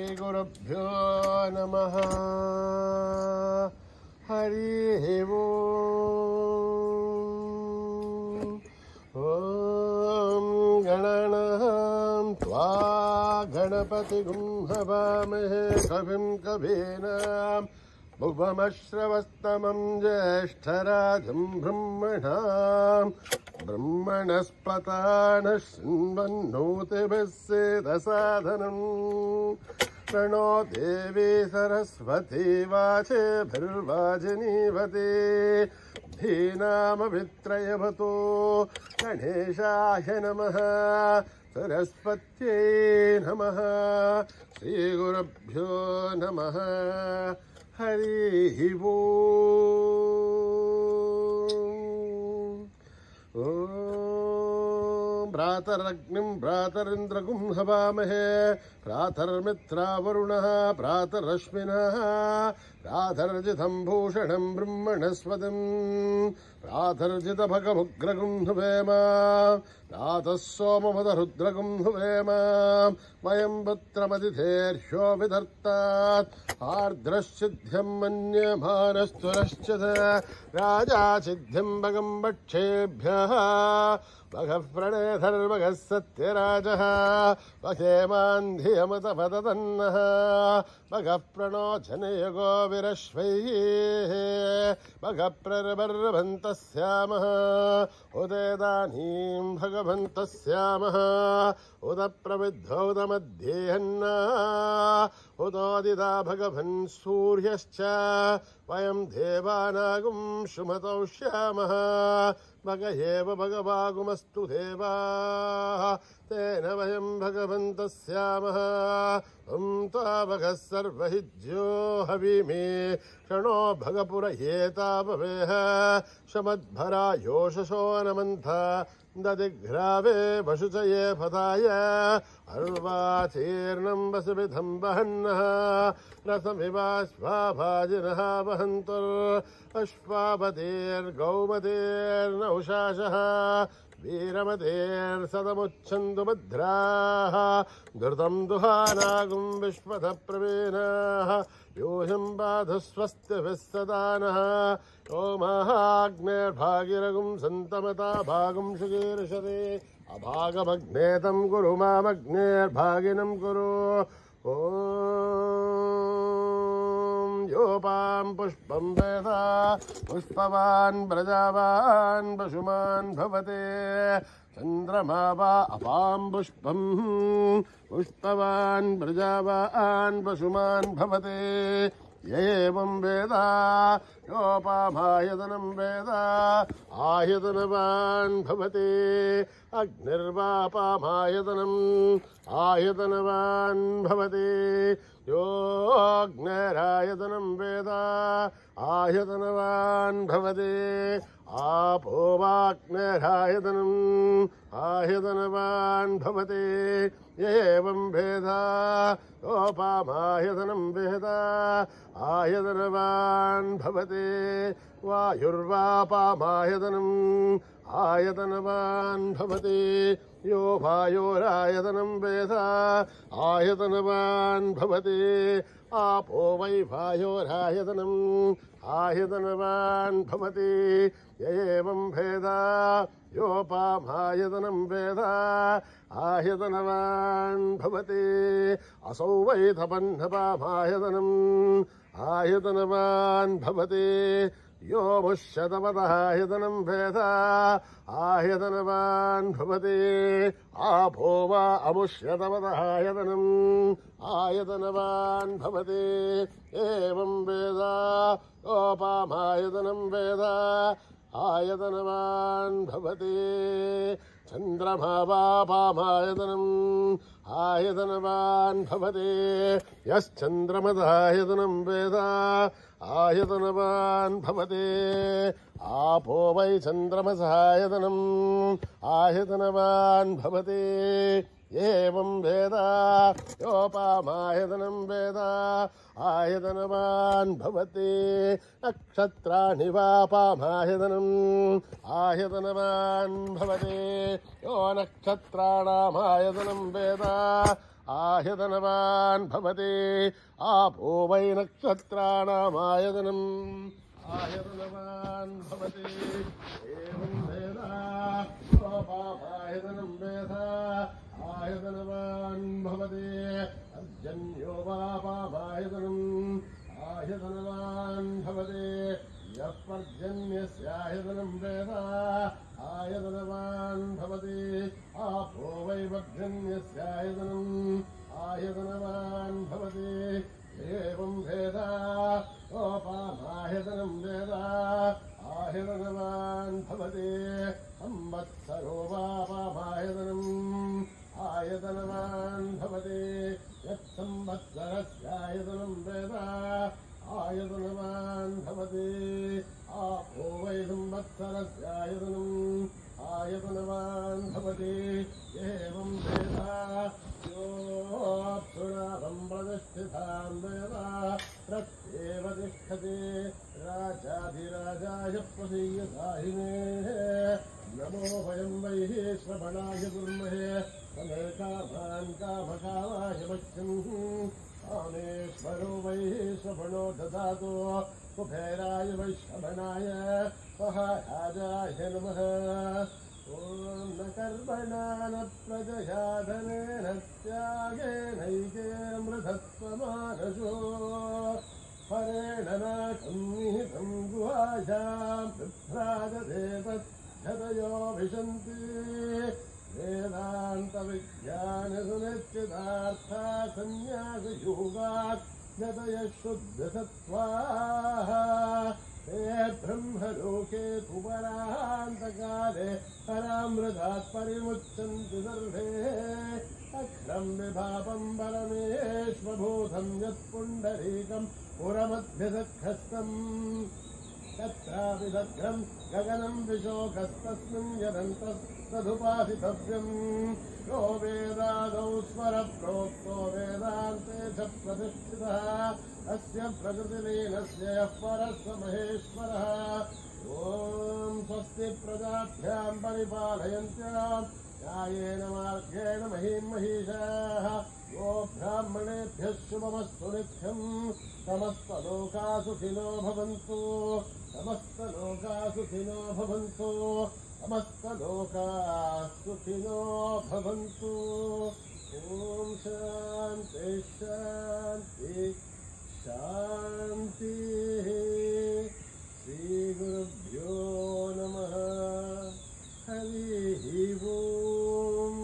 श्रीगुरुभ्यो नमः। हरिः ओम्। गणानां त्वा गणपतिगुं हवामहे कविं कवीनां भुवमश्रवस्तमं ज्येष्ठराजं ब्रह्मणस्पतानः शृण्वन्नोतिभिः सेदसादनम्। प्रणो देवी सरस्वती वाचेभिर्वाजिनीवती धीनामभित्रयवतो गणेशाय नमः सरस्वत्यै नमः। श्रीगुरुभ्यो नमः। हरिः ओम्। भ्रातरग्निं भ्रातरिन्द्रगुं हवामहे भ्रातर्मित्रावरुणः भ्रातरश्विनः भ्रातर्जितं भूषणं ब्रह्मणस्पतिं भ्रातर्जितभगमुग्रगुं हुवेम भ्रातः सोममदरुद्रगुं हुवेम। वयं पुत्रमतिथेर्ह्यो विधर्तात् आर्द्रश्चिद्ध्यं मन्यमानस्तुरश्चित् राजा सिद्धिं भगं वक्षेभ्यः भगः प्रणेधर्मगः सत्यराजः वहेमान्धियमतपदतन्नः भगः प्रणो जनयगो विरश्वैः भगः प्रर्वर्भन्तः स्यामः उदेदानीं भगवन्तः स्यामः उद प्रविद्धो उदमध्येहन्ना उदोदिता भगवन् सूर्यश्च वयं देवानागुं सुमतौ श्यामः भग एव भगवागुमस्तु देवाः तेन वयं भगवन्तः स्यामः। त्वा भगः सर्वहिज्यो हविमे क्षणो भगपुरयेतापवेह शमद्भरा योषसो नमन्थ ददिघ्रावे वशुचये फताय अर्वाचीर्णं वसुविधं वहन्नः रसमिवाश्वाभाजिनः वहन्तुर्अश्वापतेर्गौमतेर्नौशासः वीरमतेर्सदमुच्छन्तु भद्राः धृतं दुहानागुं विश्वतप्रवीणाः योऽहं बाधस्वस्तिभिः सदा नः यो महाग्नेर्भागिरगुं सन्तमता भागं शुकीर्षते अभागमग्ने तं कुरु मामग्नेर्भागिनं कुरु। ॐ योपां पुष्पं वेद पुष्पवान् प्रजावान् पशुमान् भवते चन्द्रमा वा अपां पुष्पं पुष्पवान् प्रजावान् पशुमान् भवते। एवं वेद योपामायतनं वेद आयतनवान् भवति अग्निर्वापामायतनम् आयतनवान् भवति योऽग्निरायतनं वेद आयतनवान् भवति आपो वाग्निरायतनम् आयतनवान् भवति। एवं वेद योपामायतनं वेद आयतनवान् भवति वायुर्वापामायतनम् आयतनवान् भवति यो वायोरायतनं वेद आयतनवान् भवति आपो वै वायोरायतनम् आयतनवान् भवति। एवं वेद योपामायतनं वेद आयतनवान् भवति असौ वै तपन्नपामायतनम् आयतनवान् भवति यो मुष्यतपतः आयतनं वेद आयतनवान् भवति आपो वा अमुष्यतपतः आयतनम् आयतनवान् भवति। एवं वेद योपामायतनं वेद आयतनवान् भवति चन्द्रमा वापामायतनम् आयतनवान् भवति यश्चन्द्रमदायतनं वेद आयतनवान् भवति आपो वै चन्द्रमसायतनम् आयतनवान् भवति। एवं वेद योपामायतनं वेद आयतनवान् भवति नक्षत्राणि वापामायतनम् आयतनवान् भवति यो नक्षत्राणामायतनं वेद ఆయతనవాన్ భవతి ఆపో వై నక్షత్రాణామాయతనం ఆయతనవాన్ భవతి ఏవం వేద పాపాయతనం వేద ఆయతనవాన్ భవతి అర్జన్యో వా పాపాయతనం ఆయతనవాన్ భవతి యః పర్జన్యస్యాయతనం వేద ఆయతనవాన్ భవతి ఆపో వై పర్జన్యస్యాయతనం ఆయతనవాన్ భవతి ఏవం వేద ఓపామాయతనం వేద ఆయతనవాన్ భవతి సంవత్సరో వా పాపాయతనం ఆయతనవాన్ భవతి యత్ సంవత్సరస్యాయతనం వేద ఆయతనవాన్ భవతి ఆపో వై సంవత్సరస్యాయతనం ఆయతనవాన్ భవతి ఏవం వేద యోऽప్సునాదం ప్రతిష్ఠితాం వేద ప్రత్యేవ తిష్టతి రాజాధిరాజాయ ప్రసీయసాహినే నమో వయం వై శ్రవణాయ కుర్మహే తమే కామాన్ కామకామాయ మహ్యం కామేశ్వరో వై శ్రవణో దదాతు కుబేరాయ వై శ్రవణాయ సహాయాజాయ నమః ఓం న కర్మణా న ప్రజయా ధనేన త్యాగేనైకే మృధత్వమానసో పరేణ నాకం నిహితం గుహాయాం పిభ్రాజదేతద్ధతయో విశంతి వేదాంత విజ్ఞాన సునిశ్చితార్థా సన్యాస యోగాత్ యతయ శుద్ధ సత్వాః ते ब्रह्मलोके कुबरान्तकाले परामृतात् परिमुच्यन्ति सर्वे अक्षरं विभापं परमेश्वभूतं यत्पुण्डरीकं पुरमध्यसखस्तम् तत्रापि दग्धं गगनं विशोकस्तस्मिन् यदन्तस्तदुपासितव्यम् यो वेदादौ स्वरप्रोक्तो वेदान्ते च प्रतिष्ठितः अस्य प्रकृतिलीनस्य यः परः स महेश्वरः ॐ स्वस्ति प्रजाभ्यां परिपालयन्त्यां न्यायेन मार्गेण महीं महिषाः यो ब्राह्मणेभ्यः शुभमस्तु नित्यं समस्तलोकाः सुखिनो भवन्तु समस्तलोकाः सुखिनो भवन्तु समस्तलोकाः सुखिनो भवन्तु ॐ शान्ति शान्ति शान्तिः श्रीगुरुभ्यो नमः हरिः ओम्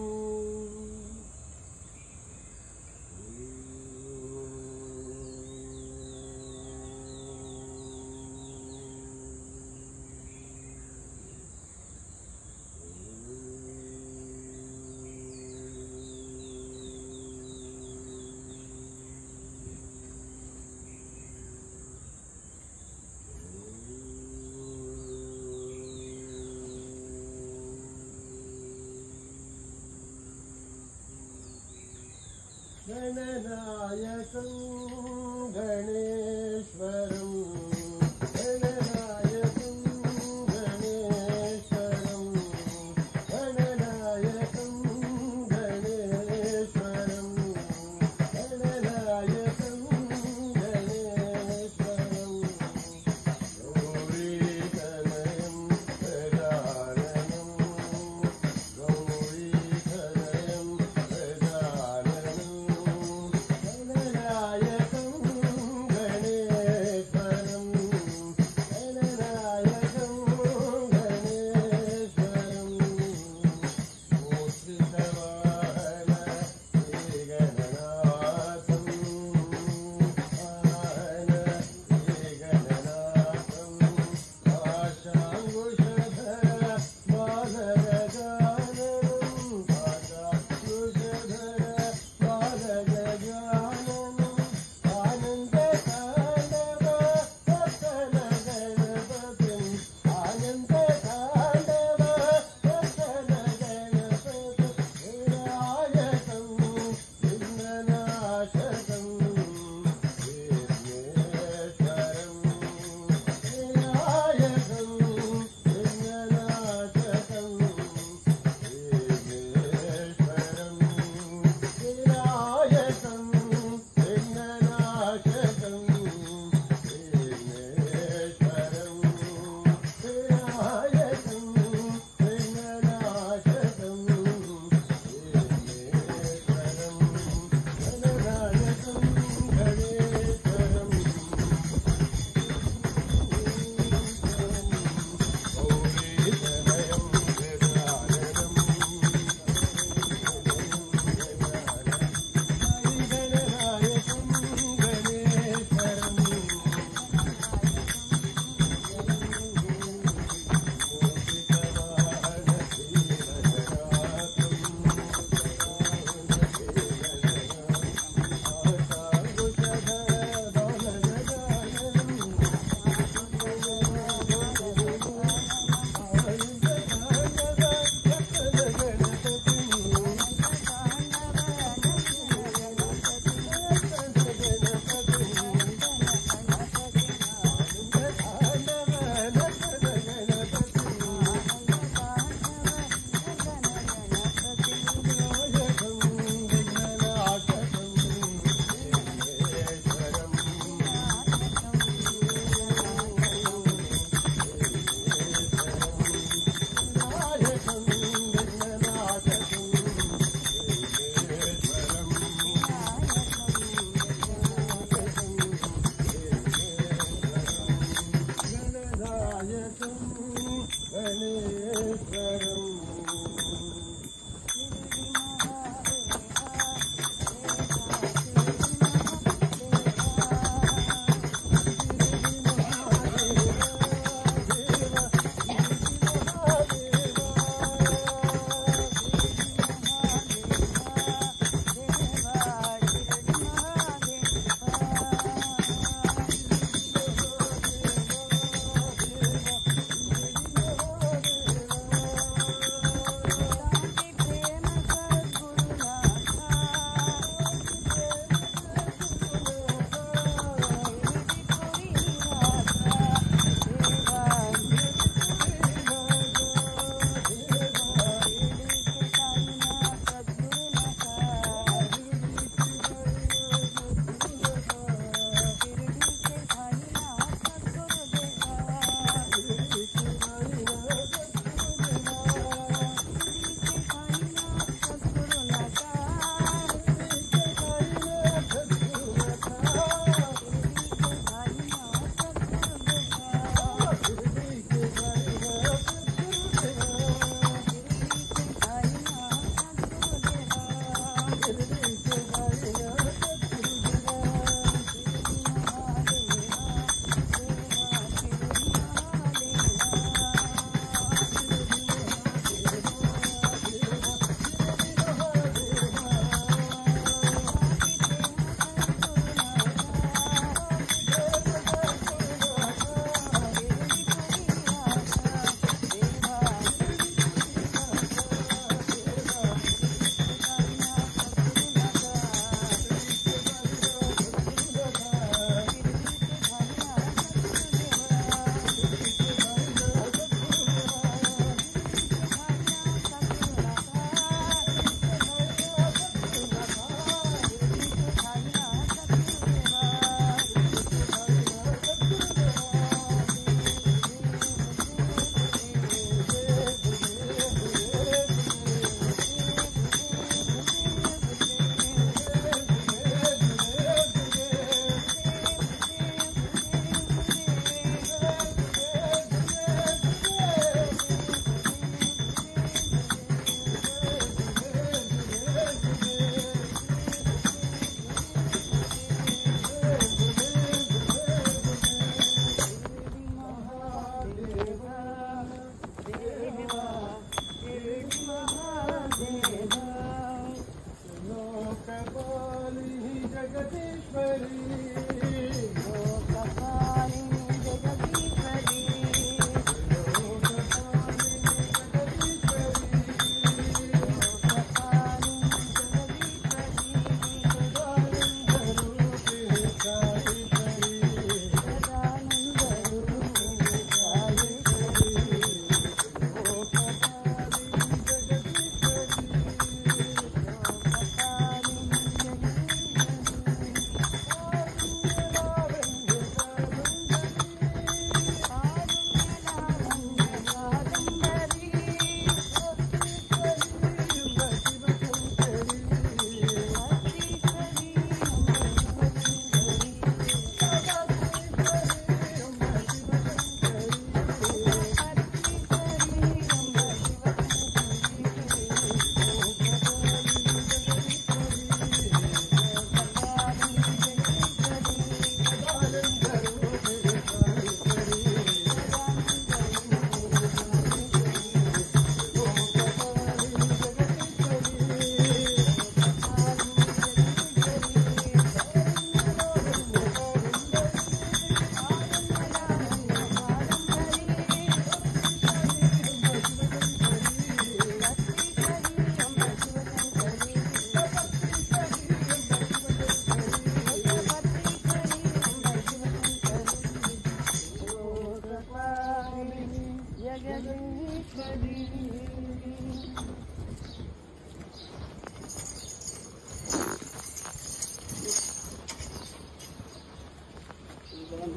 गणनायकं गणेश्वरं गणनायकं गणेश्वरं गणनायकं गणेश्वरं गणनायकं गणेश्वरं गौरीतनयं गजाननं गौरीतनयं गजाननं गणनायकं गणेश्वरं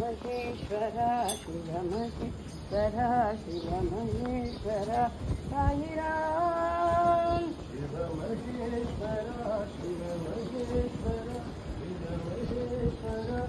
महेश्वरा शिव महेश्वरा शिव महेश्वरा साई राम शिव महेश्वरा शिव महेश्वरा शिव महेश्वरा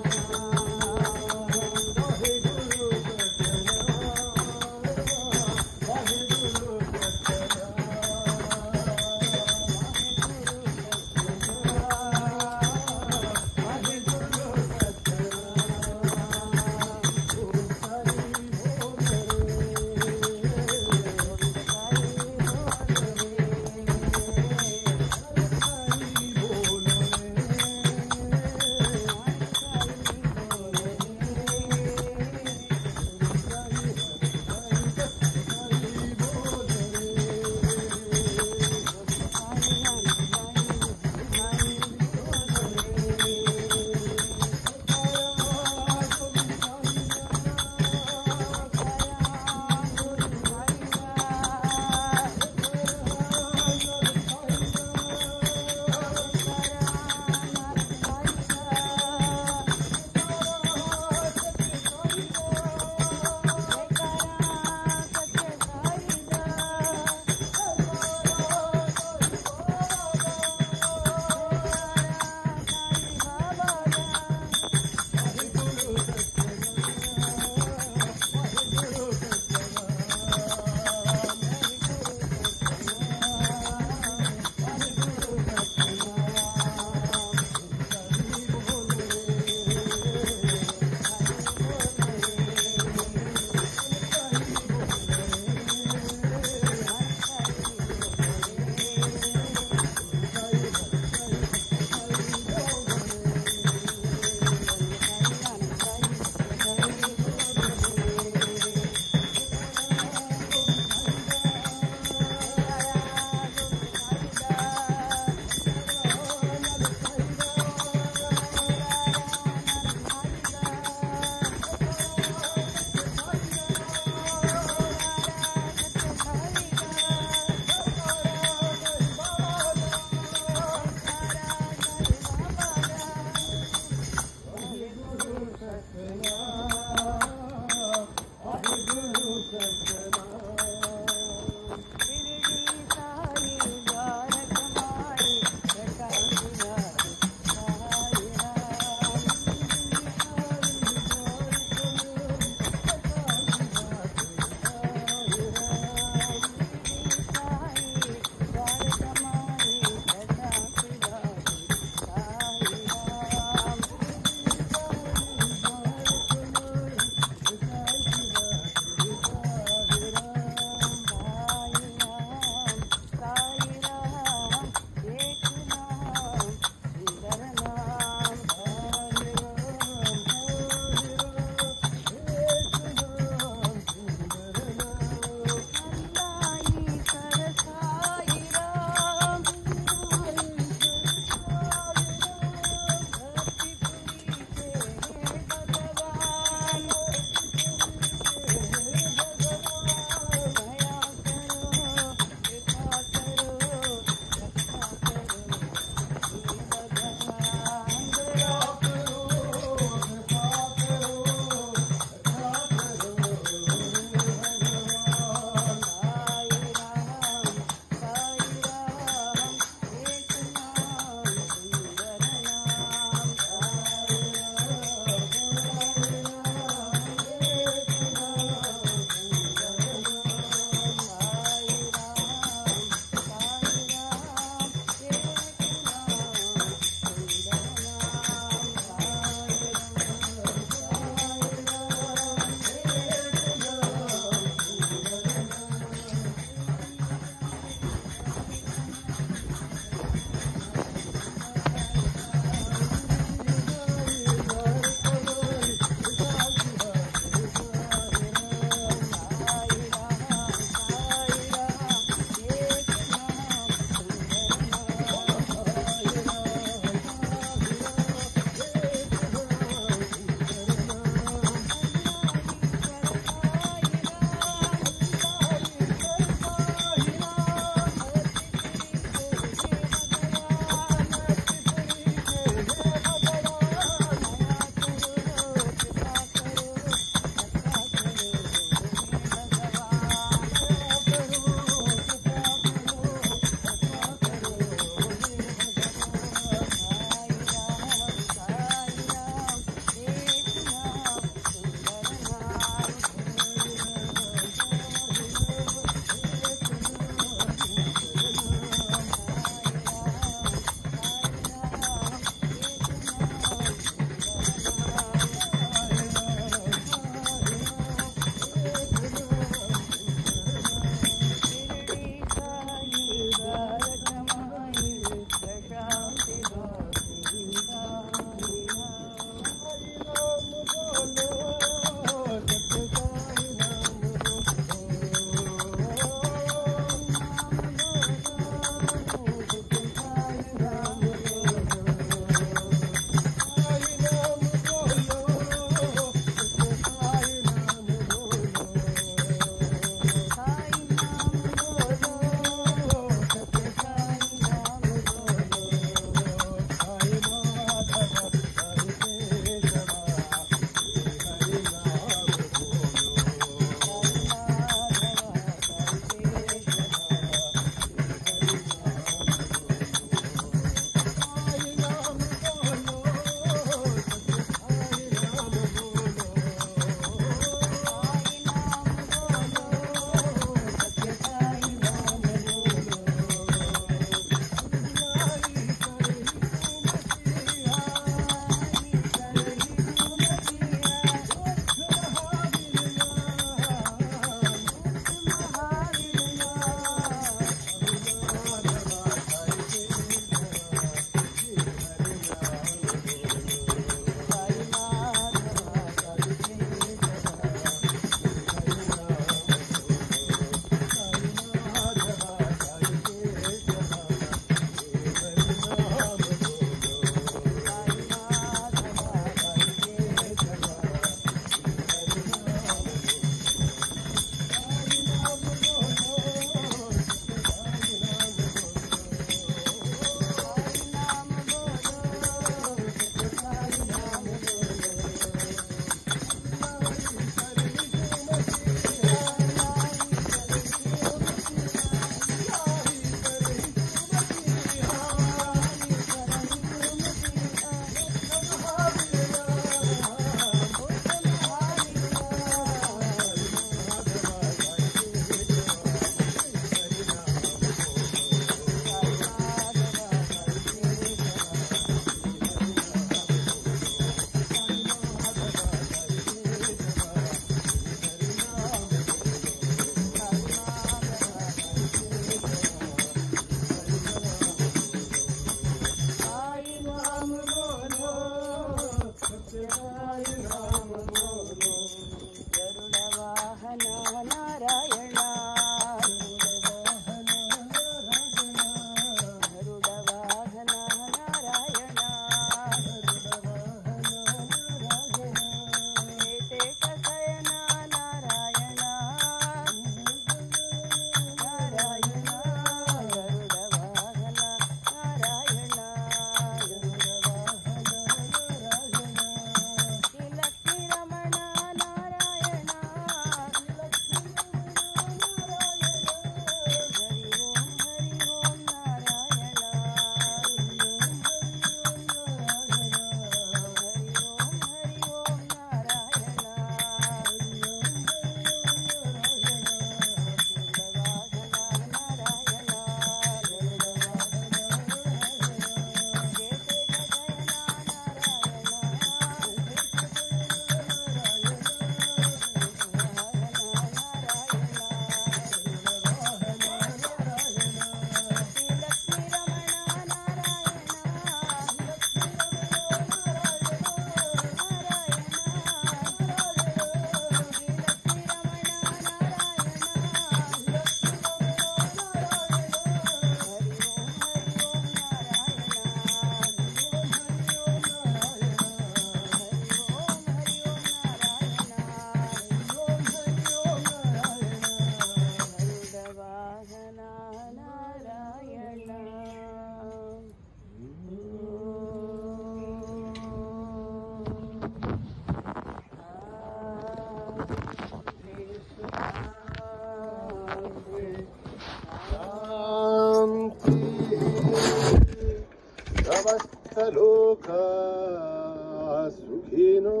सुखिनो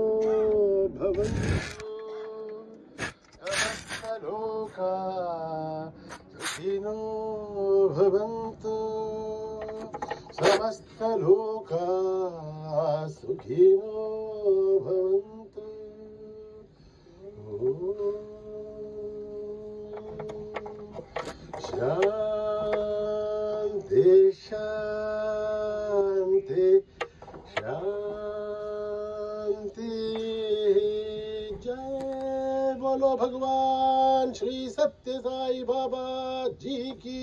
भवन्तु समस्तलोका सुखिनो भवन्तु समस्तलोका सुखिनो भवन्तु शान्ति शान्ति शान्ति जय बोलो भगवान श्री सत्य साई बाबा जी की।